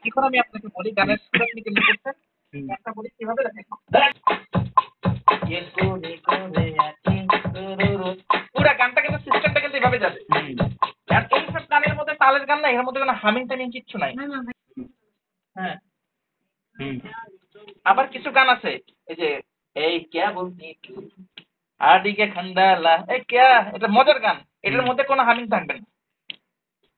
এখন আমি আপনাকে বলি গানের সুর আপনি কেমন করছেন একটা বলি কিভাবে দেখেন পুরা গানটা কিন্তু সিস্টেমটা কিন্তু এভাবে যাবে আর এইসব গানের মধ্যে তালের গান না এর মধ্যে কোনো হামিং টাইমিং কিচ্ছু নাই হ্যাঁ আবার কিছু গান আছে এই যে এই ক্যা বলতি আদিকে খন্ডালা এই ক্যা এটা মজার গান এটার মধ্যে কোনো হামিং থাকবে না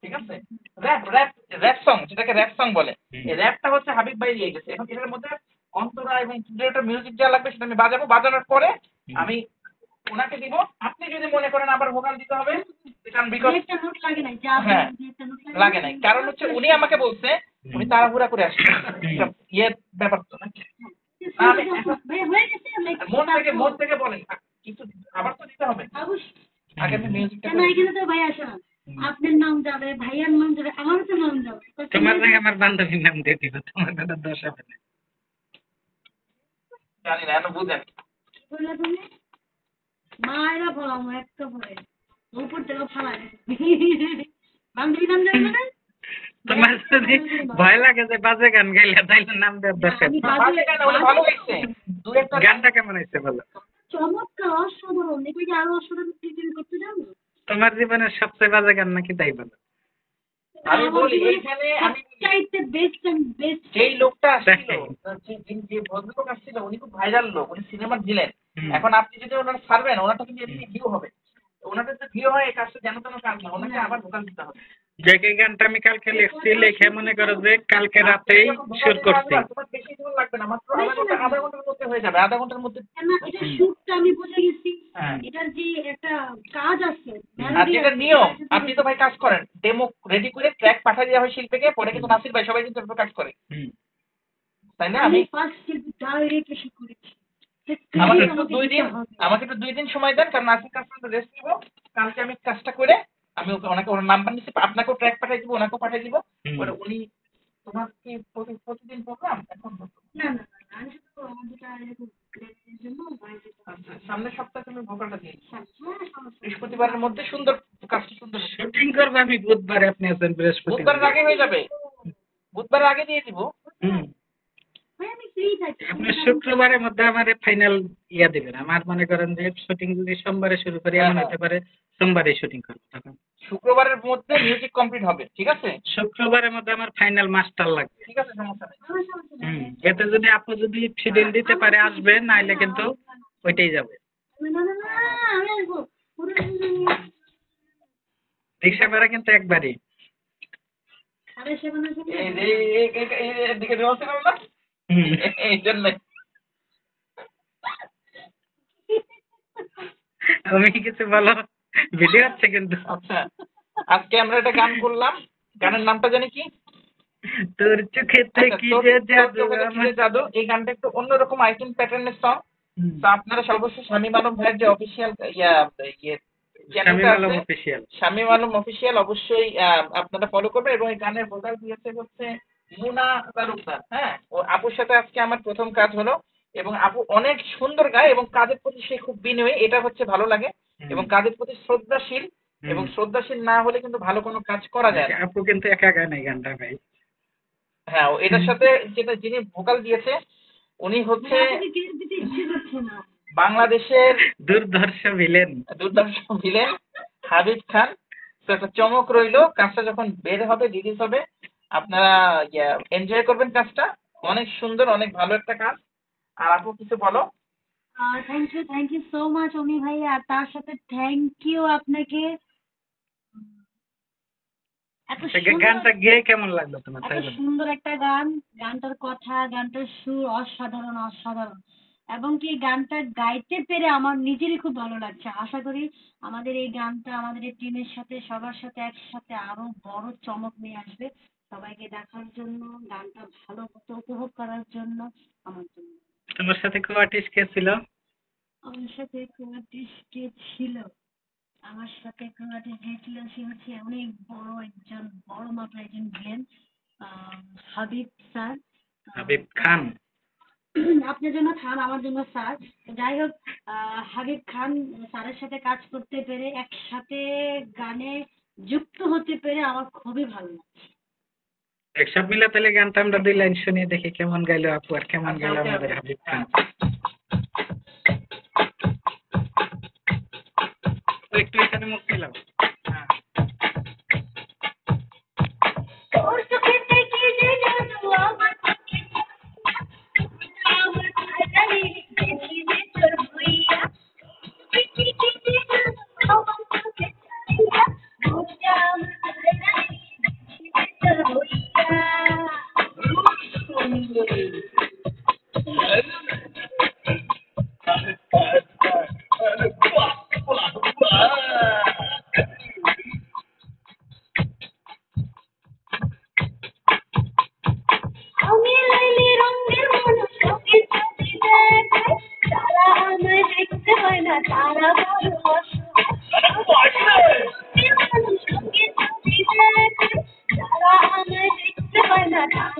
ঠিক আছে র‍্যাপ র‍্যাপ র‍্যাপ সং যেটাকে র‍্যাপ সং বলে এই র‍্যাপটা হচ্ছে হাবিব ভাই দিয়ে গেছে এখন এটার মধ্যে অন্তরা এবং ক্রিয়েটর মিউজিক যা লাগবে সেটা আমি বাজাবো বাজানোর পরে আমি ওনাকে দিব আপনি যদি মনে করেন আবার ভোকাল দিতে হবে কারণ বিকজ হ্যাঁ লাগে নাই কারণ হচ্ছে উনি আমাকে বলছে উনি তাড়াহুড়া করে আসছে ইয়ে ব্যাপার তো নাকি আমি মন থেকে বলেন কিছু আবার তো দিতে হবে আগে আমি মিউজিকটা ভাই আসো না আপনার নাম যাবে ভাইয়ার নাম যাবে আমারও তো নাম যাবে তোমার নাকি আমার বান্ধবীর নাম দিয়ে দিব তোমার দাদা দোষ হবে না জানি না এখন বুঝেন বললে তুমি মায়েরা বলাম একটা পরে উপর থেকে ফালাই বান্ধবীর নাম যাবে না তোমার যদি ভয় লাগে যে বাজে গান গাইলে তাইলে নাম দেওয়ার দরকার ভালো হয়েছে গানটা কেমন হয়েছে বলো চমৎকার অসাধারণ এগুলো কি আরো অসাধারণ ট্রিটমেন্ট করতে যাবো তোমার জীবনের সবচেয়ে বাজে গান নাকি তাই বলো আমি বলি এইখানে আমি চাইতে বেস্ট এন্ড বেস্ট যেই লোকটা আসছিল যে ভদ্রলোক আসছিল উনি খুব ভাইরাল লোক উনি সিনেমার দিলেন এখন আপনি যদি ওনার ছাড়বেন ওনারটা কিন্তু এমনি ভিউ হবে ওনাদের যে ভিউ হয় এই কাজটা যেন তেন কাজ না ওনাকে আবার ভোকাল দিতে হবে যে গানটা আমি কালকে লিখছি লিখে মনে করো যে কালকে রাতেই শুট করছি তোমার বেশি দিন লাগবে না মাত্র আধা ঘন্টার মধ্যে হয়ে যাবে আধা ঘন্টার মধ্যে না এটা শুটটা আমি বুঝে গেছি এটার যে একটা কাজ আছে আর যেটা নিয়ম আপনি তো ভাই কাজ করেন ডেমো রেডি করে ট্র্যাক পাঠিয়ে দেওয়া হয় শিল্পীকে পরে কিন্তু নাসির ভাই সবাই কিন্তু কাজ করে তাই না আমি ফার্স্ট শিল্পী ডাইরেক্ট শুট করেছি আমাকে একটু 2 দিন সময় দেন কারণ নাসির কাজ করতে রেস্ট নিব কালকে আমি কাজটা করে আমি ওনাকে ওর নাম্বার নিচ্ছি আপনাকেও ট্র্যাক পাঠিয়ে দিব ওনাকেও পাঠিয়ে দিব পরে উনি তোমার কি প্রতিদিন প্রোগ্রাম এখন না না আমি শুধু আমাদের জন্য সামনের সপ্তাহে তুমি ভোকালটা দিয়ে বৃহস্পতিবারের মধ্যে সুন্দর কাজটা সুন্দর শুটিং করবে আমি বুধবারে আপনি আছেন বুধবারের আগে হয়ে যাবে বুধবারের আগে দিয়ে দিব আপনি শুক্রবারের মধ্যে আমার ফাইনাল ইয়া দিবেন আমার মনে করেন যে শুটিং যদি সোমবারে শুরু করি এমন হতে পারে সোমবারে শুটিং করবো তখন শুক্রবারের মধ্যে মিউজিক কমপ্লিট হবে ঠিক আছে শুক্রবারের মধ্যে আমার ফাইনাল মাস্টার লাগবে ঠিক আছে সমস্যা নেই এতে যদি আপনি যদি শিডিউল দিতে পারে আসবে নাইলে কিন্তু ওইটাই যাবে রিক্সা ভাড়া কিন্তু একবারই এদিকে ব্যবস্থা করো না এই জন্য তুমি কিছু বলো ভিডিও হচ্ছে কিন্তু আচ্ছা আজকে আমরা একটা গান করলাম গানের নামটা জানি কি তোর চোখেতে কি যে জাদু এই গানটা একটু অন্যরকম আইটেম প্যাটার্নের সং তো আপনারা সর্বশেষ শামীম আলম ভাইয়ের যে অফিসিয়াল শামীম আলম অফিসিয়াল অবশ্যই আপনারা ফলো করবেন এবং এই গানের ভোকাল দিয়েছে হচ্ছে মুনা তালুকদার হ্যাঁ ও আপুর সাথে আজকে আমার প্রথম কাজ হলো এবং আপু অনেক সুন্দর গায় এবং কাজের প্রতি সে খুব বিনয়ী এটা হচ্ছে ভালো লাগে এবং কাজের প্রতি শ্রদ্ধাশীল এবং শ্রদ্ধাশীল না হলে কিন্তু ভালো কোনো কাজ করা যায় না আপু কিন্তু একা গায় না গানটা ভাই হ্যাঁ এটার সাথে যেটা যিনি ভোকাল দিয়েছে উনি হচ্ছে বাংলাদেশের দুর্ধর্ষ ভিলেন হাবিব খান তো একটা চমক রইলো কাজটা যখন বের হবে রিলিজ হবে আপনারা এনজয় করবেন কাজটা অনেক সুন্দর অনেক ভালো একটা কাজ আর আপু কিছু বলো থ্যাংক ইউ সো মাচ অমি ভাই আর তার সাথে থ্যাংক ইউ আপনাকে এত আচ্ছা, সুন্দর গানটা গেয়ে কেমন লাগলো তোমার, এত তাই বলো? সুন্দর একটা গান, গানটার কথা, গানটার সুর অসাধারণ অসাধারণ, এবং কি গানটা গাইতে পেরে আমার নিজেরই খুব ভালো লাগছে। আশা করি আমাদের এই গানটা আমাদের এই টিমের সাথে সবার সাথে একসাথে আরো বড় চমক নিয়ে আসবে, সবাইকে দেখার জন্য, গানটা ভালো মতো উপভোগ করার জন্য, আমার জন্য। তোমার সাথে কো আর্টিস্ট কে ছিল? আমার সাথে আর্টিস্ট কে ছিল? আমার সাথে আর্টিস্ট যে ছিল সে হচ্ছে অনেক বড় একজন, বড় মাপের একজন ভিলেন, হাবিব স্যার। হাবিব খান। আপনার জন্য খান, আমার জন্য স্যার। যাই হোক, হাবিব খান স্যারের সাথে কাজ করতে পেরে, একসাথে গানে যুক্ত হতে পেরে আমার খুবই ভালো লাগছে। একসব মিলে তাহলে গানটা আমরা 2 লাইন শুনিয়ে দেখি কেমন গাইলো আপু আর কেমন আচ্ছা, গাইলো ওকে, আমাদের ওকে। হাবিব খান। তো একটু এখানে মুখ দিলাম। হ্যাঁ। তোর চোখেতে কি যে জাদু, আমার চোখে আমার ভাইরালি দেখি যে তোর হইয়া, কি কি কি কি জাদু আমার চোখে ছাইয়া, ভুইয়া আমার ভাইরালি দেখি যে তোর হইয়া। আমি লাইলি রঙের মানুষ, চোখে চোখে দেখায়, তারা আমায় দেখতে হয় না, তারা বড় অসহায়। মানুষ চোখে চোখে দেখায়, তারা আমায় দেখতে হয় না, তারা